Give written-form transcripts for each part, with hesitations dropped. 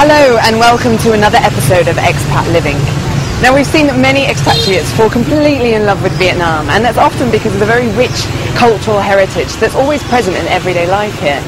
Hello and welcome to another episode of Expat Living. Now we've seen that many expatriates fall completely in love with Vietnam, and that's often because of the very rich cultural heritage that's always present in everyday life here.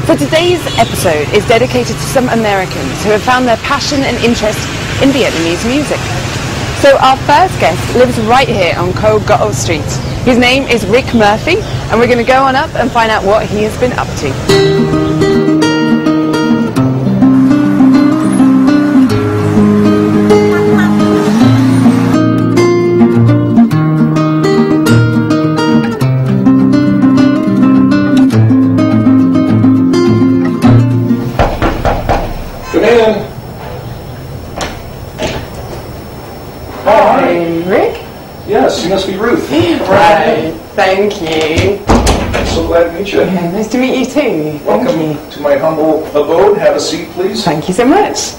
So today's episode is dedicated to some Americans who have found their passion and interest in Vietnamese music. So our first guest lives right here on Co Gotto Street. His name is Rick Murphy, and we're going to go on up and find out what he has been up to. Yes, you must be Ruth. Right, thank you. I'm so glad to meet you. Yeah, nice to meet you too. Welcome to my humble abode. Have a seat, please. Thank you so much.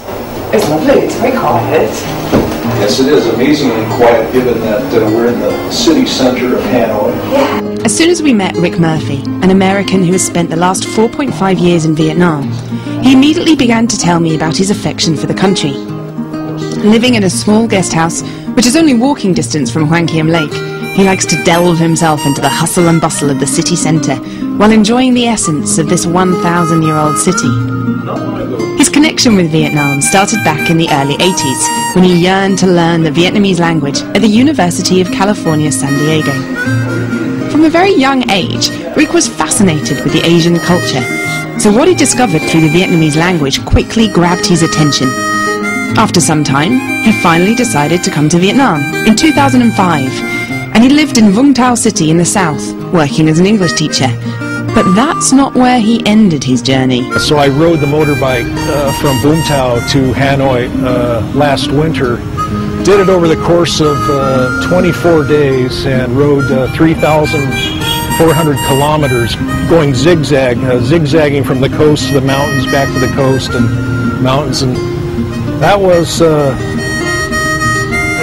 It's lovely, it's very quiet. Yes, it is amazingly quiet given that we're in the city center of Hanoi. Yeah. As soon as we met Rick Murphy, an American who has spent the last 4.5 years in Vietnam, he immediately began to tell me about his affection for the country. Living in a small guest house, which is only walking distance from Hoang Kiem Lake, he likes to delve himself into the hustle and bustle of the city centre while enjoying the essence of this 1,000-year-old city. His connection with Vietnam started back in the early 80s when he yearned to learn the Vietnamese language at the University of California, San Diego. From a very young age, Rick was fascinated with the Asian culture, so what he discovered through the Vietnamese language quickly grabbed his attention. After some time, he finally decided to come to Vietnam in 2005, and he lived in Vung Tau City in the south, working as an English teacher. But that's not where he ended his journey. So I rode the motorbike from Vung Tau to Hanoi last winter. Did it over the course of 24 days and rode 3,400 kilometers going zigzagging from the coast to the mountains, back to the coast and mountains. And that was an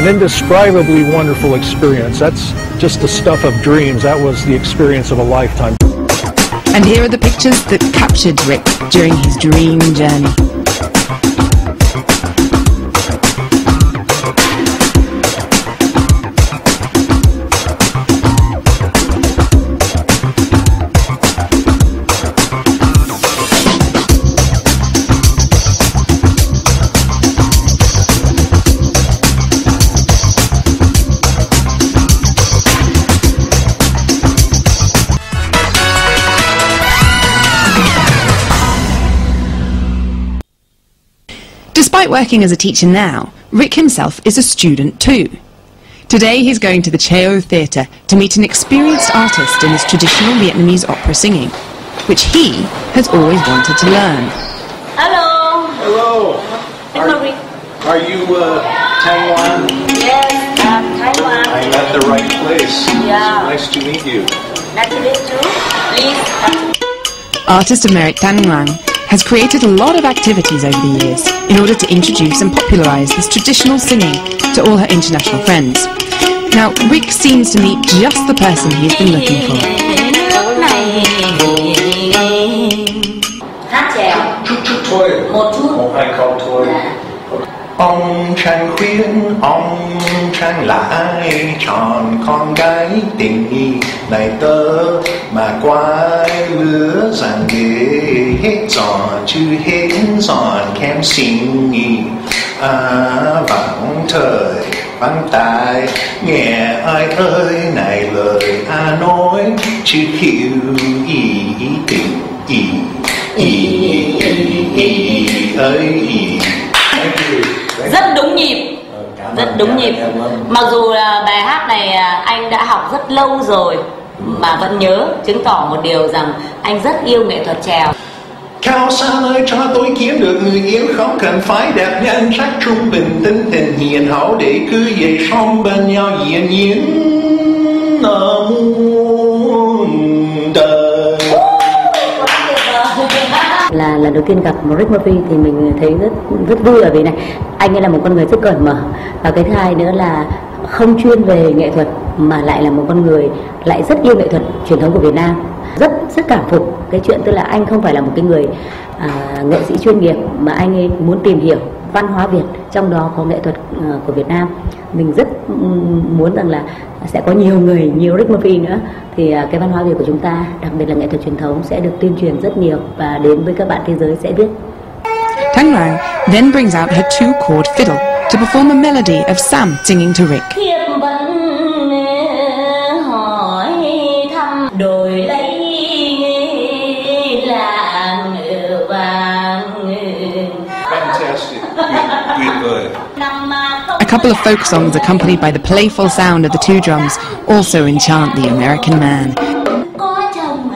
indescribably wonderful experience. That's just the stuff of dreams. That was the experience of a lifetime. And here are the pictures that captured Rick during his dream journey. Despite working as a teacher now, Rick himself is a student too. Today he's going to the Cheo Theatre to meet an experienced artist in his traditional Vietnamese opera singing, which he has always wanted to learn. Hello. Hello. Are you Taiwan? Yes, Taiwan. I'm at the right place. Yeah. It's nice to meet you. Nice to meet you. Please. Artist Elidanang has created a lot of activities over the years in order to introduce and popularise this traditional singing to all her international friends. Now, Rick seems to meet just the person he's been looking for. Hát chèo. Thôi. Một chút. Một hai câu thôi. Ông Trang khuyên ông Trang lại chọn con gái tình nghi này tớ mà quay lứa rằng để hết giòn chứ hết giòn kém xinh nghi vắng thời vắng tai nghe ai ơi này lời nói chứ hiểu ý tình ý. Rất đúng nhịp. Rất đúng nhịp. Mặc dù là bài hát này anh đã học rất lâu rồi mà vẫn nhớ, chứng tỏ một điều rằng anh rất yêu nghệ thuật chèo. Cao xa ơi cho tôi kiếm được người yêu, không cần phải đẹp nhan sắc, trung bình tinh tình hiền hậu để cứ về sống bên nhau yên nhiên muôn đời. Là lần đầu tiên gặp Rick Murphy thì mình thấy rất vui, ở vì này anh ấy là một con người rất cởi mở, và cái thứ hai nữa là không chuyên về nghệ thuật mà lại là một con người lại rất yêu nghệ thuật truyền thống của Việt Nam. Rất cảm phục cái chuyện, tức là anh không phải là một cái người nghệ sĩ chuyên nghiệp, mà anh ấy muốn tìm hiểu văn hóa Việt, trong đó có nghệ thuật của Việt Nam. Mình rất muốn rằng là sẽ có nhiều người, nhiều Rick Murphy nữa, thì cái văn hóa Việt của chúng ta, đặc biệt là nghệ thuật truyền thống, sẽ được tuyên truyền rất nhiều và đến với các bạn thế giới sẽ biết. Thang Rang then brings out her two-chord fiddle to perform a melody of Sam singing to Rick. Đổi lấy làng vàng. Fantastic. Tuyệt vời. A couple of folk songs accompanied by the playful sound of the two drums also enchant the American man. Có chồng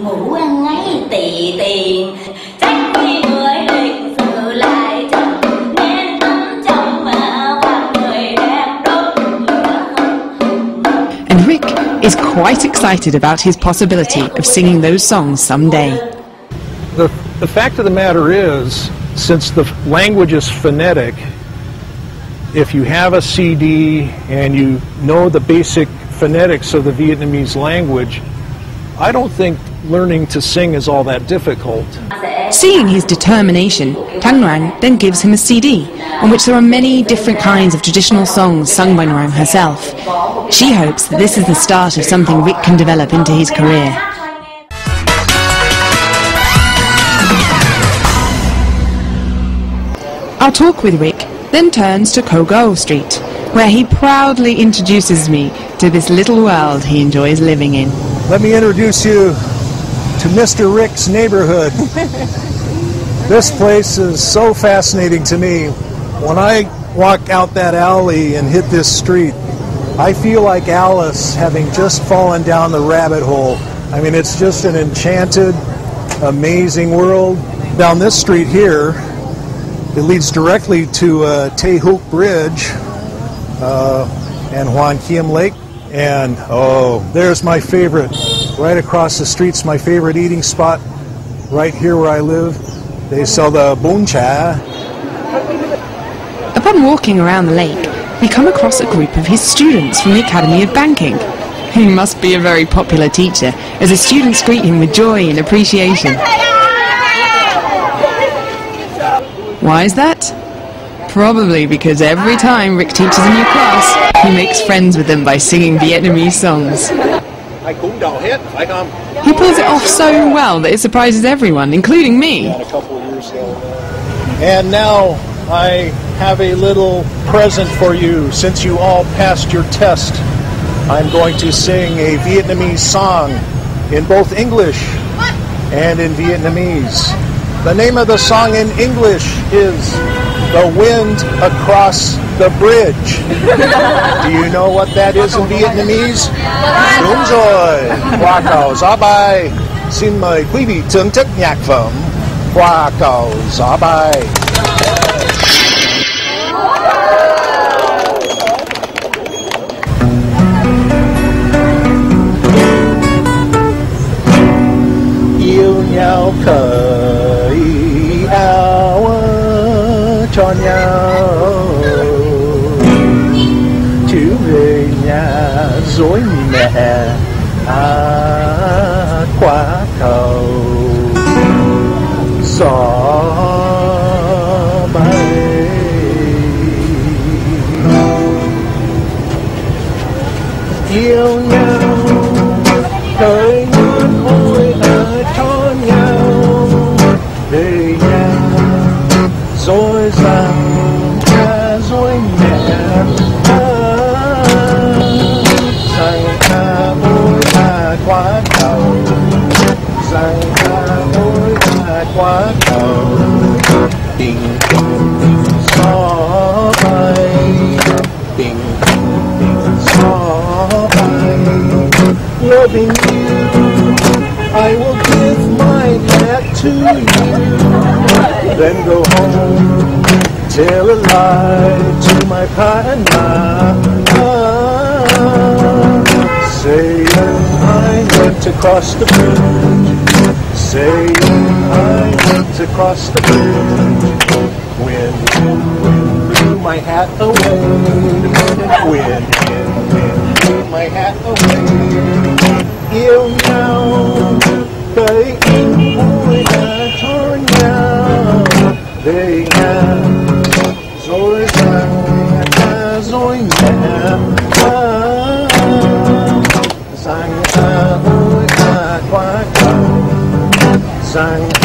ngủ ngay tỉ tiền, tránh khi người định sự lại chồng, nên tấm chồng hoàng người đem đốt lửa không. And Rick is quite excited about his possibility of singing those songs someday. The fact of the matter is, since the language is phonetic, if you have a CD and you know the basic phonetics of the Vietnamese language, I don't think learning to sing is all that difficult. Seeing his determination, Thang Rang then gives him a CD on which there are many different kinds of traditional songs sung by Rang herself. She hopes that this is the start of something Rick can develop into his career. Our talk with Rick then turns to Kogo Street, where he proudly introduces me to this little world he enjoys living in. Let me introduce you to Mr. Rick's neighborhood. This place is so fascinating to me. When I walk out that alley and hit this street, I feel like Alice having just fallen down the rabbit hole. I mean, it's just an enchanted, amazing world. Down this street here, it leads directly to Tay Hook Bridge and Hoan Kiem Lake. And oh, there's my favorite. Right across the street's my favorite eating spot. Right here where I live, they sell the bún chả. Upon walking around the lake, we come across a group of his students from the Academy of Banking. He must be a very popular teacher, as the students greet him with joy and appreciation. Why is that? Probably because every time Rick teaches a new class, he makes friends with them by singing Vietnamese songs. He pulls it off so well that it surprises everyone, including me. And now I have a little present for you. Since you all passed your test, I'm going to sing a Vietnamese song in both English and in Vietnamese. The name of the song in English is The Wind Across the Bridge. Do you know what that is in Vietnamese? Đúng rồi. Hoa cầu gió bay. Xin mời quý vị thưởng thức nhạc phẩm Hoa cầu gió bay. Yêu nhau cởi áo cho nhau, chứ về nhà dối mẹ qua cầu gió bay. Yêu nhau cởi nón ôi cho nhau, về nhà rồi rằng cha dối mẹ rằng ôi quá cầu, rằng ôi quá cầu. Tình gió bay, tình gió bay. Loving you, I will give my hat to you, then go home, tell a lie to my partner, saying I went across the bridge, saying I went across the bridge, when blew my hat away, when blew my hat away. Yêu nhau sang